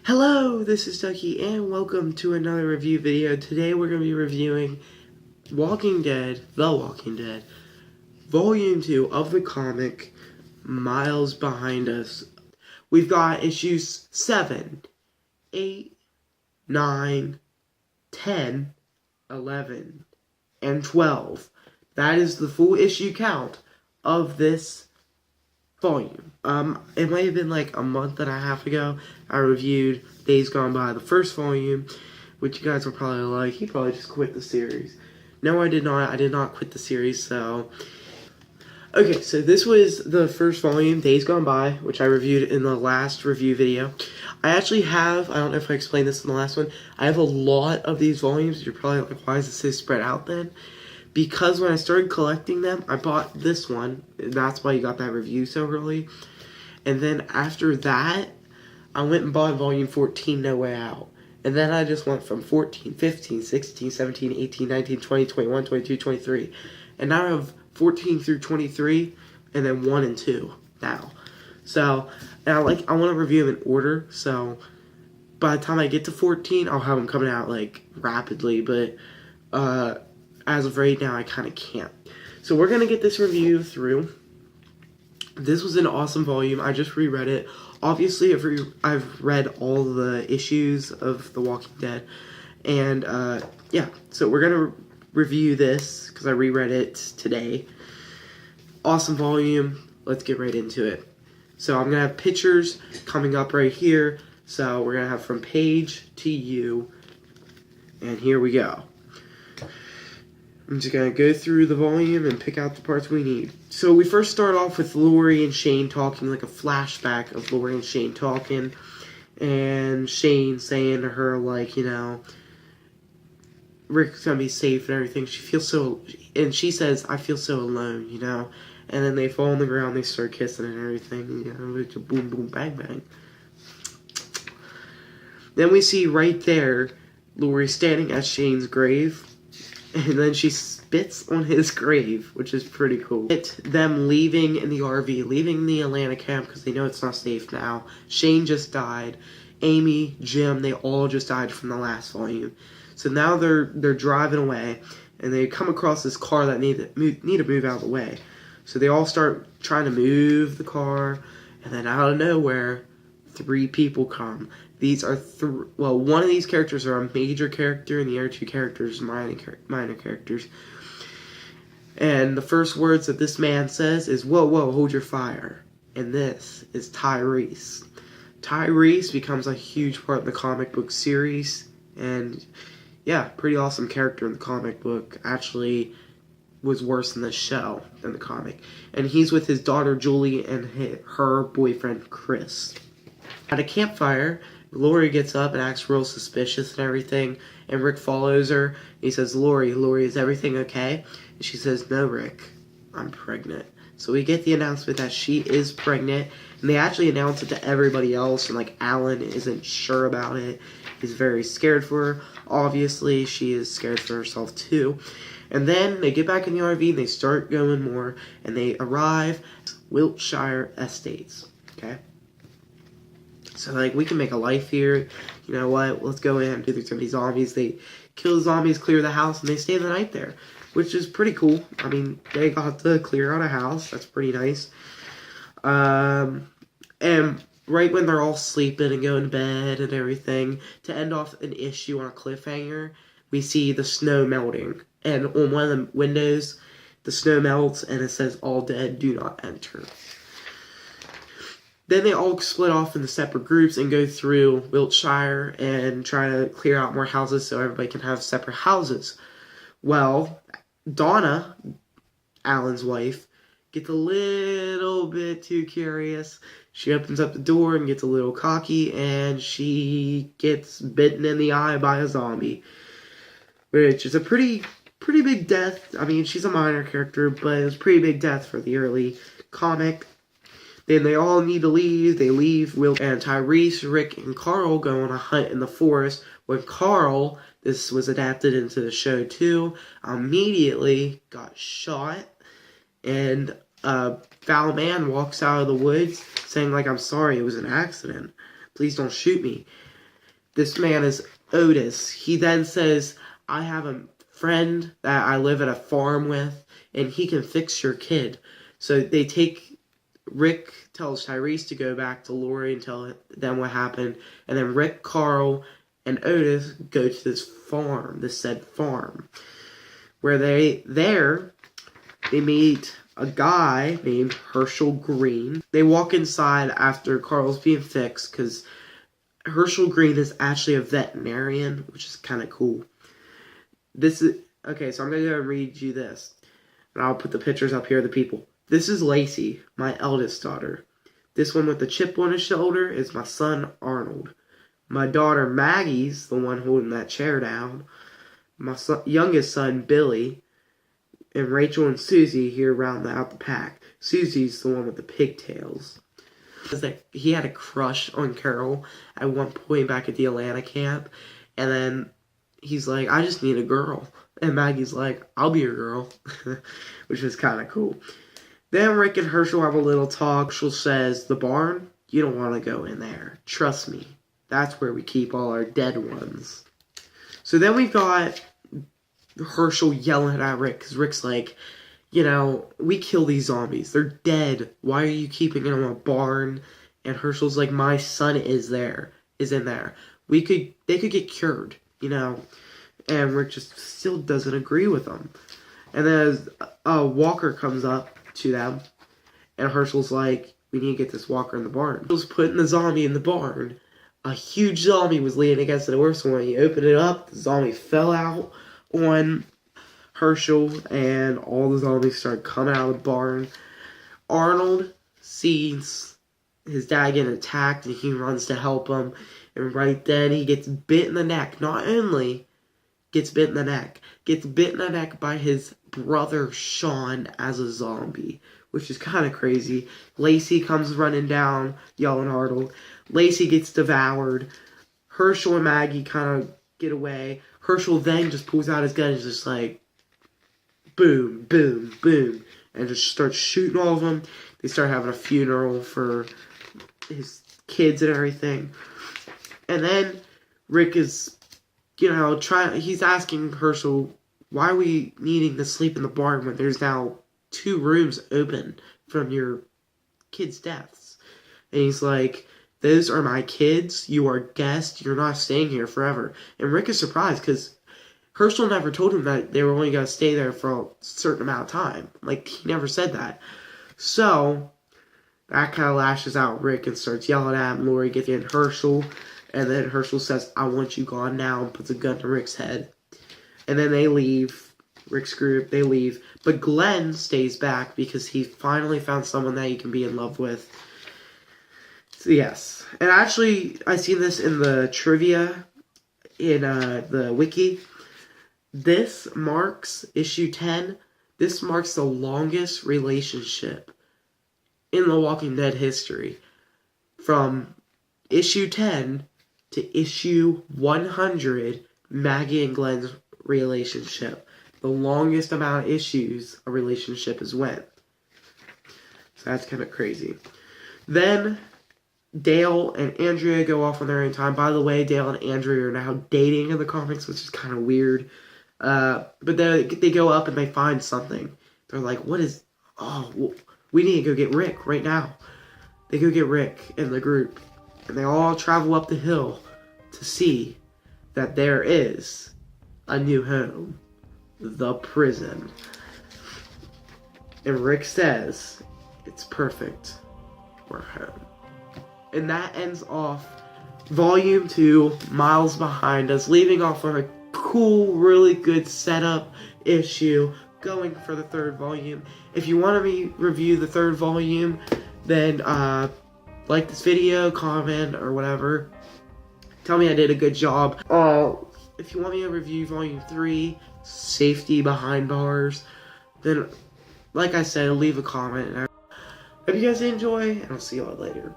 Hello, this is Ducky, and welcome to another review video. Today we're going to be reviewing Walking Dead, The Walking Dead, Volume 2 of the comic, Miles Behind Us. We've got issues 7, 8, 9, 10, 11, and 12. That is the full issue count of this volume. It might have been like a month and a half ago, I reviewed Days Gone By, the first volume, which you guys will probably like. He probably just quit the series. No, I did not. I did not quit the series, so... Okay, so this was the first volume, Days Gone By, which I reviewed in the last review video. I actually have, I don't know if I explained this in the last one, I have a lot of these volumes. You're probably like, why is it so spread out then? Because when I started collecting them, I bought this one. That's why you got that review so early. And then after that, I went and bought volume 14, No Way Out. And then I just went from 14, 15, 16, 17, 18, 19, 20, 21, 22, 23. And now I have 14 through 23, and then 1 and 2 now. So, and I want to review them in order. So, by the time I get to 14, I'll have them coming out, like, rapidly. But, as of right now, I kind of can't. So we're going to get this review through. This was an awesome volume. I just reread it. Obviously, I've read all the issues of The Walking Dead. And, yeah. So we're going to review this, because I reread it today. Awesome volume. Let's get right into it. So I'm going to have pictures coming up right here. So we're going to have From Page to You. And here we go. I'm just going to go through the volume and pick out the parts we need. So we first start off with Lori and Shane talking, like a flashback of Lori and Shane talking. And Shane saying to her, like, you know, Rick's going to be safe and everything. She feels so, and she says, I feel so alone, you know. And then they fall on the ground, they start kissing and everything, you know, it's a boom, boom, bang, bang. Then we see right there, Lori standing at Shane's grave. And then she spits on his grave, which is pretty cool. Them leaving in the RV, leaving the Atlanta camp because they know it's not safe now. Shane just died. Amy, Jim, they all just died from the last volume. So now they're driving away, and they come across this car that need to move out of the way. So they all start trying to move the car, and then out of nowhere, 3 people come. These are one of these characters are a major character, and the other 2 characters are minor characters. And the first words that this man says is, "Whoa, whoa, hold your fire." And this is Tyrese. Tyrese becomes a huge part of the comic book series, and yeah, pretty awesome character in the comic book. Actually, was worse in the show than the comic. And he's with his daughter Julie and her boyfriend Chris. At a campfire, Lori gets up and acts real suspicious and everything, and Rick follows her. He says, Lori, is everything okay? And she says, no, Rick, I'm pregnant. So we get the announcement that she is pregnant, and they actually announce it to everybody else, and like Alan isn't sure about it. He's very scared for her. Obviously, she is scared for herself too. And then they get back in the RV, and they start going more, and they arrive at Wiltshire Estates, okay? So, like, we can make a life here. You know what? Let's go in and do some of these zombies. They kill the zombies, clear the house, and they stay the night there, which is pretty cool. I mean, they got to clear out a house. That's pretty nice. And right when they're all sleeping and going to bed and everything, to end off an issue on a cliffhanger, we see the snow melting. And on one of the windows, the snow melts, and it says, all dead, do not enter. Then they all split off into separate groups and go through Wiltshire and try to clear out more houses so everybody can have separate houses. Well, Donna, Alan's wife, gets a little bit too curious. She opens up the door and gets a little cocky, and she gets bitten in the eye by a zombie, which is a pretty big death. I mean, she's a minor character, but it was a pretty big death for the early comic. Then they all need to leave. They leave. Will and Tyrese, Rick, and Carl go on a hunt in the forest. When Carl, this was adapted into the show too, immediately got shot. And a foul man walks out of the woods saying, like, I'm sorry, it was an accident. Please don't shoot me. This man is Otis. He then says, I have a friend that I live at a farm with, and he can fix your kid. So they take, Rick tells Tyrese to go back to Lori and tell them what happened. And then Rick, Carl, and Otis go to this farm, this said farm, where they meet a guy named Herschel Green. They walk inside after Carl's being fixed, because Herschel Green is actually a veterinarian, which is kind of cool. This is, okay, so I'm going to go and read you this. And I'll put the pictures up here of the people. This is Lacey, my eldest daughter. This one with the chip on his shoulder is my son, Arnold. My daughter, Maggie's the one holding that chair down. My youngest son, Billy. And Rachel and Susie here round out the pack. Susie's the one with the pigtails. He had a crush on Carol at one point back at the Atlanta camp. And then he's like, I just need a girl. And Maggie's like, I'll be your girl. Which was kind of cool. Then Rick and Herschel have a little talk. Herschel says, the barn, you don't want to go in there. Trust me. That's where we keep all our dead ones. So then we've got Herschel yelling at Rick, because Rick's like, you know, we kill these zombies. They're dead. Why are you keeping them in a barn? And Herschel's like, my son is in there. They could get cured, you know. And Rick just still doesn't agree with them. And then Walker comes up to them, and Herschel's like, we need to get this Walker in the barn. Herschel's putting the zombie in the barn. A huge zombie was leaning against the door, so when he opened it up, the zombie fell out on Herschel, and all the zombies started coming out of the barn. Arnold sees his dad getting attacked, and he runs to help him, and right then he gets bit in the neck. Not only gets bit in the neck, gets bit in the neck by his brother Sean as a zombie, which is kind of crazy. Lacey comes running down, yelling Arnold. Lacey gets devoured. Herschel and Maggie kind of get away. Herschel then just pulls out his gun and is just like, boom, boom, boom, and just starts shooting all of them. They start having a funeral for his kids and everything. And then Rick is, you know, he's asking Herschel, why are we needing to sleep in the barn when there's now 2 rooms open from your kids' deaths? And he's like, those are my kids. You are guests. You're not staying here forever. And Rick is surprised because Herschel never told him that they were only going to stay there for a certain amount of time. Like, he never said that. So, that kind of lashes out Rick and starts yelling at him. Lori gets in Herschel. And then Herschel says, I want you gone now, and puts a gun to Rick's head. And then they leave. Rick's group, they leave. But Glenn stays back because he finally found someone that he can be in love with. So yes. And actually, I seen this in the trivia in the wiki. This marks, issue 10, this marks the longest relationship in The Walking Dead history. From issue 10 to issue 100, Maggie and Glenn's relationship. The longest amount of issues a relationship has went. So that's kind of crazy. Then Dale and Andrea go off on their own time. By the way, Dale and Andrea are now dating in the comics, which is kind of weird. But they go up and they find something. They're like, what is... Oh, we need to go get Rick right now. They go get Rick and the group. And they all travel up the hill to see that there is a new home. The prison. And Rick says, it's perfect. We're home. And that ends off Volume 2, Miles Behind Us, leaving off on a cool, really good setup issue, going for the 3rd volume. If you want me to review the 3rd volume, then like this video, comment, or whatever. Tell me I did a good job. If you want me to review Volume 3, Safety Behind Bars, then, like I said, leave a comment. Hope you guys enjoy, and I'll see you all later.